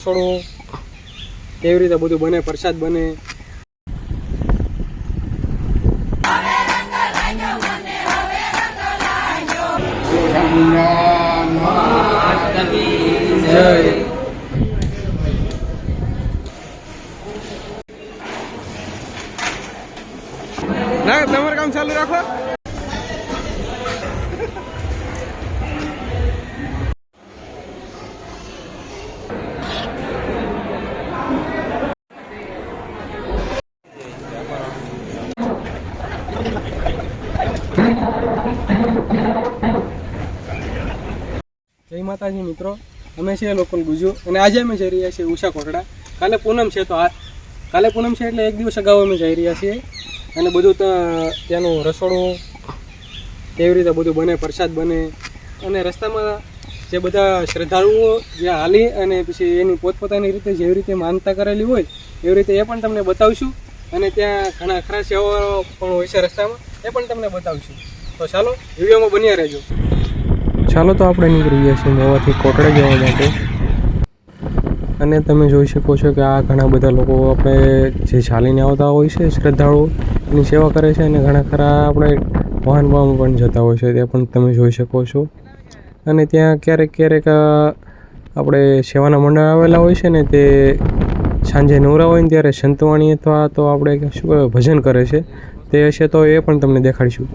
રસોડું કેવી રીતે બધું બને, પ્રસાદ બને. ના તમારું કામ ચાલુ રાખો. જય માતાજી મિત્રો, અમે છીએ લોકલ ગુજુ અને આજે અમે જઈ રહ્યા છીએ ઉષા કોટડા. કાલે પૂનમ છે તો કાલે પૂનમ છે એટલે એક દિવસ અગાઉ અમે જઈ રહ્યા છીએ અને બધું ત્યાંનું રસોડું કેવી રીતે બધું બને, પ્રસાદ બને અને રસ્તામાં જે બધા શ્રદ્ધાળુઓ જ્યાં હાલી અને પછી એની પોતપોતાની રીતે જેવી રીતે માનતા કરેલી હોય એવી રીતે એ પણ તમને બતાવશું અને ત્યાં ઘણા ખરા સેવાઓ પણ હોય છે રસ્તામાં, એ પણ તમને બતાવશું. તો ચાલો વિડીયોમાં બન્યા રહેજો. ચાલો તો આપણે નીકળી ગયા છીએ મોવાથી કોટડા જવા માટે અને તમે જોઈ શકો છો કે આ ઘણા બધા લોકો આપણે જે ચાલીને આવતા હોય છે શ્રદ્ધાળુઓ એની સેવા કરે છે અને ઘણા ખરા આપણે વાહનમાં પણ જતા હોય છે તે પણ તમે જોઈ શકો છો. અને ત્યાં ક્યારેક આપણે સેવાના મંડળ આવેલા હોય છે ને તે સાંજે નવરા હોય ને ત્યારે સંતવાણી અથવા તો આપણે શું ભજન કરે છે તે હશે તો એ પણ તમને દેખાડીશું.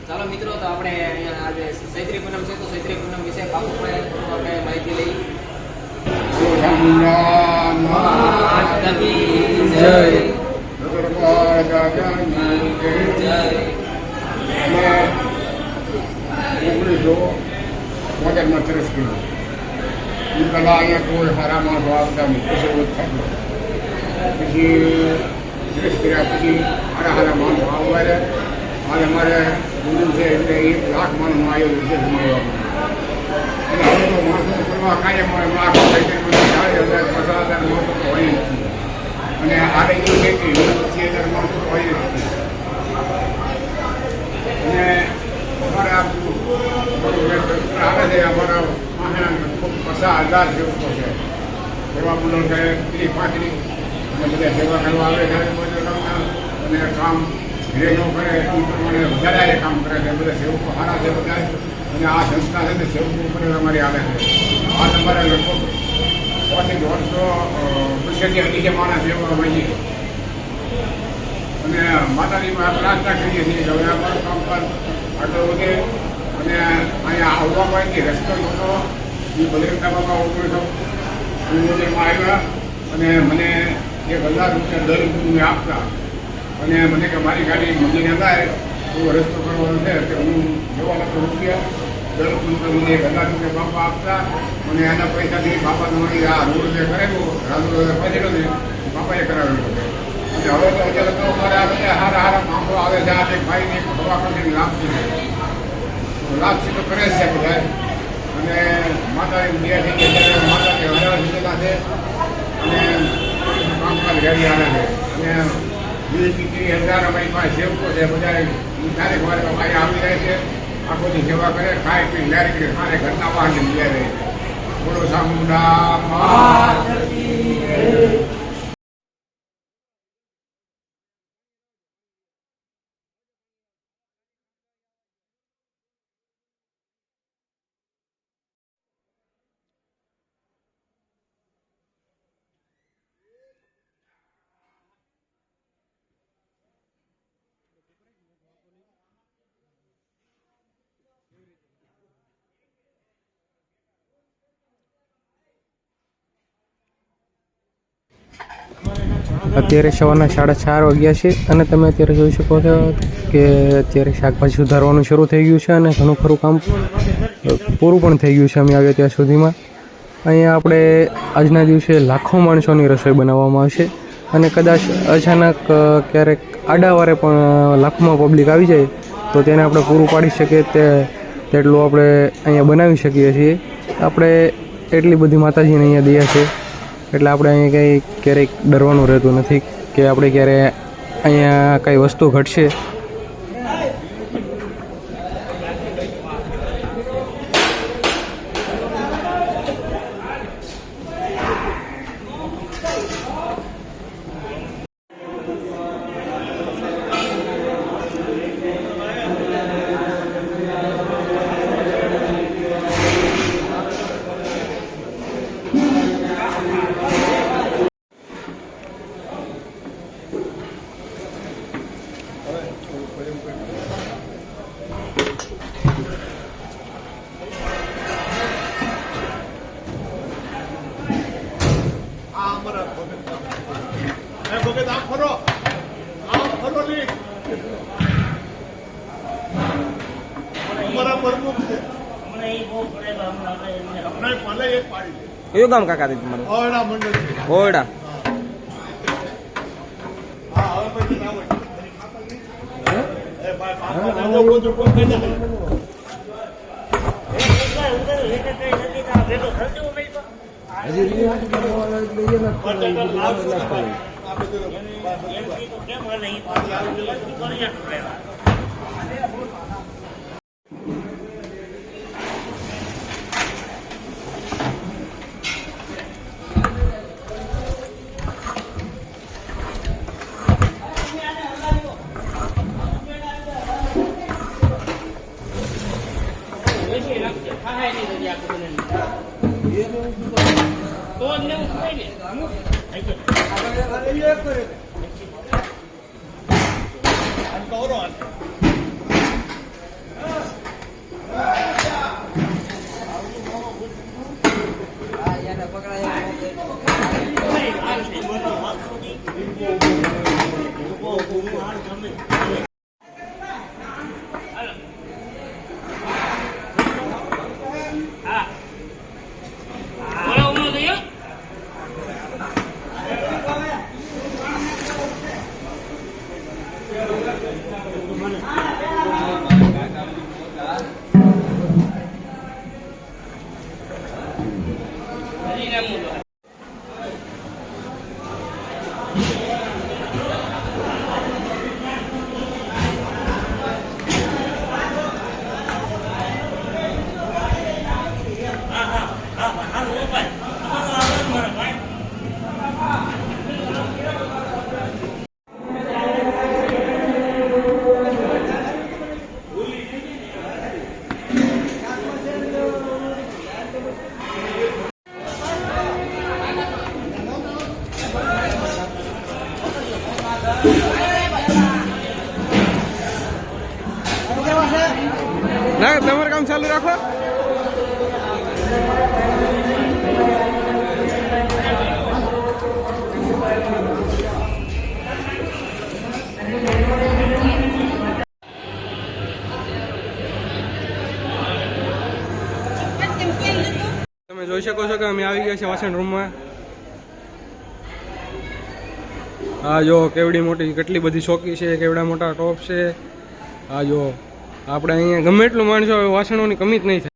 ચાલો મિત્રો, તો આપણે અહીંયા આજે ચૈત્રી પૂનમ છે તો ચૈત્રી પૂનમ વિશે આપણે માહિતી લઈ. પેલા અહીંયા કોઈ સારા માણસો આવતા નહીં, પછી 30 કર્યા પછી સારા માણસો આવવા અને અમારે ગુરુ છે એટલે 1 લાખ માણસનું આયોજન છે અને હવે તો માણસો કરવા કાંઈ લાખ 50,000 માણસો તો હોય જ છે અને આરોગ્ય છે કે 80,000 માણસો તો હોય જ છે અને અમારે આ આવે છે અમારા ખૂબ 50,000 સેવકો છે. સેવા મંડળ છે 30-35 અને બધા સેવા કરવા આવે છે અને કામ ધીરે ન કરે એ પ્રમાણે વધારે કામ કરે છે. બધા સેવકો સારા છે બધા અને આ સંસ્થા છે ને સેવકો ઉપર અમારી આવે છે. આ તમારે લગભગ 150 અઢી માણસ સેવા હોઈએ અને માતાજીમાં પ્રાર્થના કરીએ છીએ કે હવે અમારું કામ પર આગળ વધે અને અહીંયા આવવા માટેથી રસ્તો નહોતો. એ બજરંગા બાબા 1977માં આવ્યા અને મને 1,000 રૂપિયા દર મેં આપતા અને મને કે મારી ગાડી મંદિરે થાય તો રસ્તો કરવાનો છે કે હું જવા લાગતો રૂપિયા દર મને 1,000 રૂપિયા બાપા આપતા અને એના પૈસાથી બાપા તમારી આ રોડ જે કરેલો પછેલો ને બાપાએ કરાવેલો છે. અને હવે તો અત્યારે તો અમારે આ બધા સારા માણસો આવે છે. આ એક ભાઈને ખવા કરીને લાભથી તો કરે છે બધા અને માતાની દયા થઈ ગઈ અત્યારે માતાજી હરાવા જીતેલા છે અને કામકાજ ઘડી આવે છે અને 20-30,000 અમારી પાસે સેવકો છે. બધા તારીખ વાર ભાઈ આવી જાય છે, આખોની સેવા કરે, ખાય પી લારી કરે, ખાને ઘરના વાહન લઈ રહે છે. બોલો સામુંડા. અત્યારે સવારના 4:30 વાગ્યા છે અને તમે અત્યારે જોઈ શકો છો કે અત્યારે શાકભાજી સુધારવાનું શરૂ થઈ ગયું છે અને ઘણું ખરું કામ પૂરું પણ થઈ ગયું છે અમે આવ્યા ત્યાં સુધીમાં. અહીંયા આપણે આજના દિવસે લાખો માણસોની રસોઈ બનાવવામાં આવશે અને કદાચ અચાનક ક્યારેક આડાવારે પણ લાખોમાં પબ્લિક આવી જાય તો તેને આપણે પૂરું પાડી શકીએ તેટલું આપણે અહીંયા બનાવી શકીએ છીએ. આપણે એટલી બધી માતાજીને અહીંયા દયા છે એટલે આપણે અહીંયા કંઈ ક્યારેક ડરવાનું રહેતું નથી કે આપણે ક્યારે અહીંયા કંઈ વસ્તુ ઘટશે. કયું ગામ કાકા તમારું? ઓરડા. ના તમારું કામ ચાલુ રાખો. તમે જોઈ શકો છો કે અમે આવી ગયા છે વાસણ રૂમમાં. આ જો કેવડી મોટી કેટલી બધી ચોકી છે, કેવડા મોટા ટોપ છે. આ જો આપણે અહીંયા ગમે એટલું માણસો આવે વાસણોની કમી જ નહીં થાય.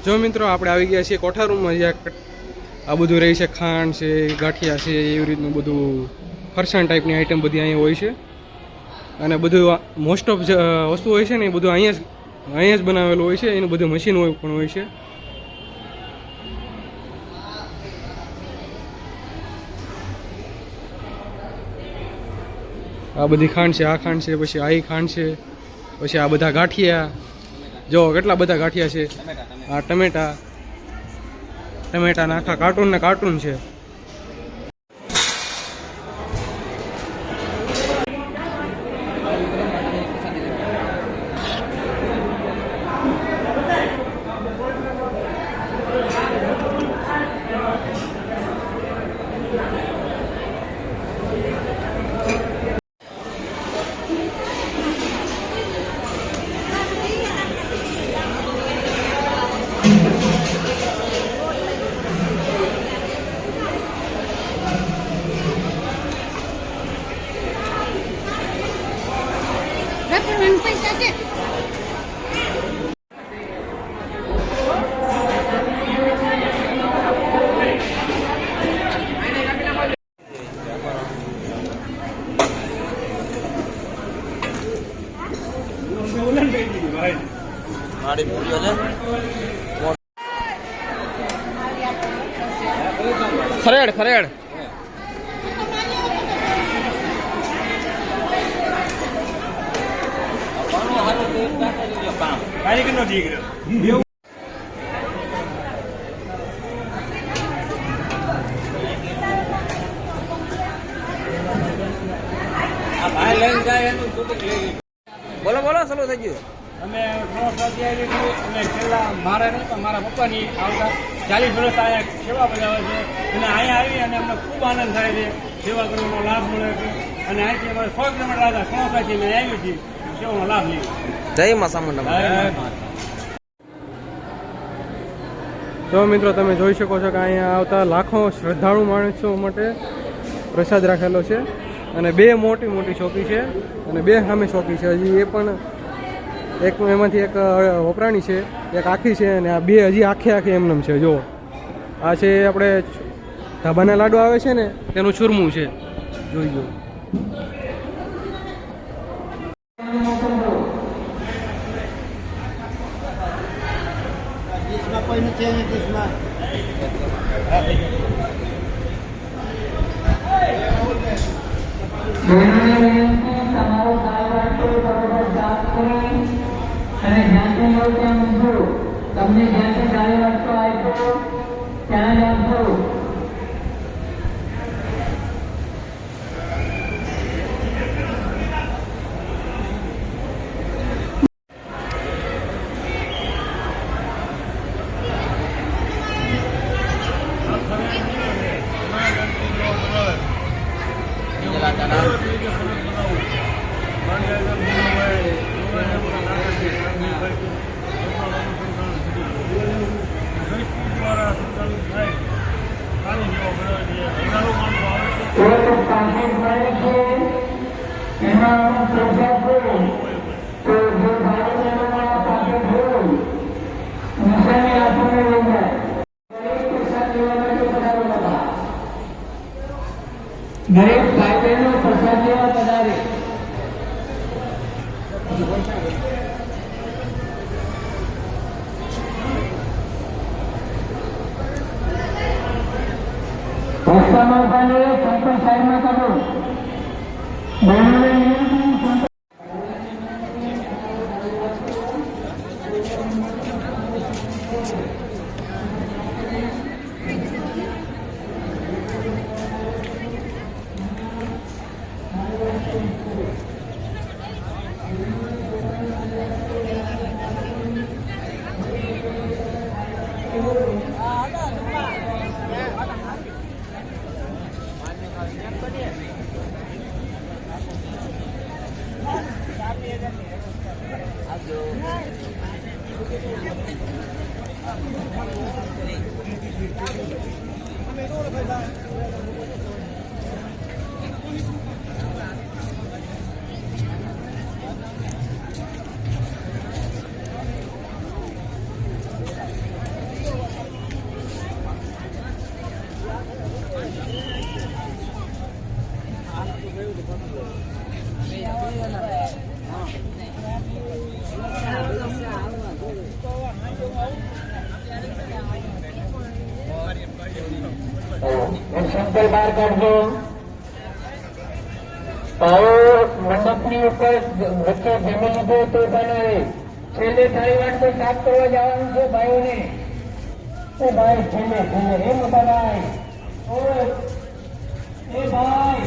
જો મિત્રો આપણે આવી ગયા છીએ કોઠા રૂમમાં, જ્યાં આ બધું રહી છે, ખાંડ છે, ગાંઠિયા છે, એવી રીતનું બધું ફરસાણ ટાઈપની આઈટમ બધી અહીંયા હોય છે. અને બધું મોસ્ટ ઓફ વસ્તુ હોય છે ને એ બધું અહીંયા જ બનાવેલું હોય છે. એનું બધું મશીન હોય પણ હોય છે. આ બધી ખાંડ છે, આ ખાંડ છે, પછી આ ખાંડ છે, પછી આ બધા ગાંઠિયા. જો કેટલા બધા ગાંઠિયા છે. આ ટમેટાના આખા કાર્ટૂન ને કાર્ટૂન છે. ખરેડ ખરેડ બોલો બોલો ચાલુ થઈ ગયું. અમે 3 વર્ષથી આવી છીએ અને છેલ્લા મારા નહીં પણ મારા પપ્પાની આવતા 40 વર્ષ અહીંયા સેવા બજાવે છે અને અહીંયા આવી અને અમને ખૂબ આનંદ થાય છે. સેવા કરવાનો લાભ મળે છે અને અહીંથી અમારે 100 કિલોમીટર આગળ સોણસાથી અમે આવી છીએ સેવાનો લાભ લઈએ. જય મા ચામુંડા. તો મિત્રો તમે જોઈ શકો છો કે અહીંયા આવતા લાખો શ્રદ્ધાળુ માણસો માટે પ્રસાદ રાખેલો છે. અને 2 મોટી મોટી ચોકી છે અને 2 સામે ચોકી છે. હજી એ પણ એક એમાંથી એક વપરાણી છે, એક આખી છે અને આ 2 હજી આખી એમનેમ છે. જો આ છે આપણે ધાબાના લાડુ આવે છે ને તેનું ચૂરમું છે, જોઈ જો. અને જ્યાંથી લો ત્યાં મૂકજો. તમને જ્યાંથી ગાડી વાળતો આપ્યો ત્યાં જ આપજો. દરેક ભાઈ બહેનો પ્રસાદ લેવા પધારે. રસ્તામાં ઉભા લે સંતોષ સાઈડમાં કરો. બહેનોને સેમ્પલ બહાર કાઢજો. ભાઈઓ મંડપની ઉપર વચ્ચે જમી લીધો તો પણ છેલ્લે થાળી વાટકો સાફ કરવા જવાનું છે ભાઈઓને. એ ભાઈ છેલ્લે છેલ્લે એ મોટા ભાઈ એ ભાઈ